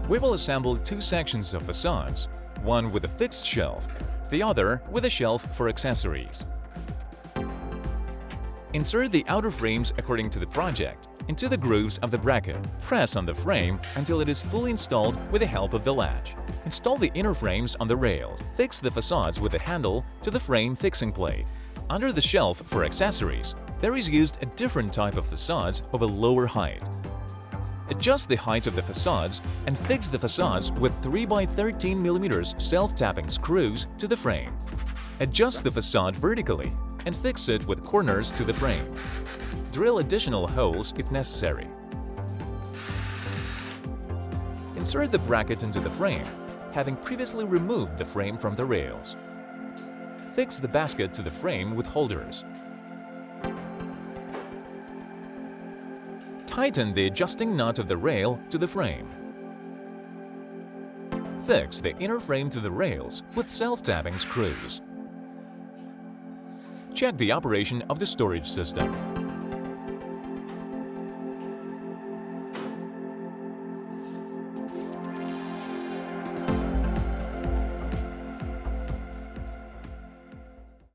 We will assemble two sections of facades, one with a fixed shelf, the other with a shelf for accessories. Insert the outer frames according to the project into the grooves of the bracket. Press on the frame until it is fully installed with the help of the latch. Install the inner frames on the rails. Fix the facades with the handle to the frame fixing plate. Under the shelf for accessories, there is used a different type of facades of a lower height. Adjust the height of the facades and fix the facades with 3 by 13 mm self-tapping screws to the frame. Adjust the facade vertically and fix it with corners to the frame. Drill additional holes if necessary. Insert the bracket into the frame, having previously removed the frame from the rails. Fix the basket to the frame with holders. Tighten the adjusting nut of the rail to the frame. Fix the inner frame to the rails with self-tapping screws. Check the operation of the storage system.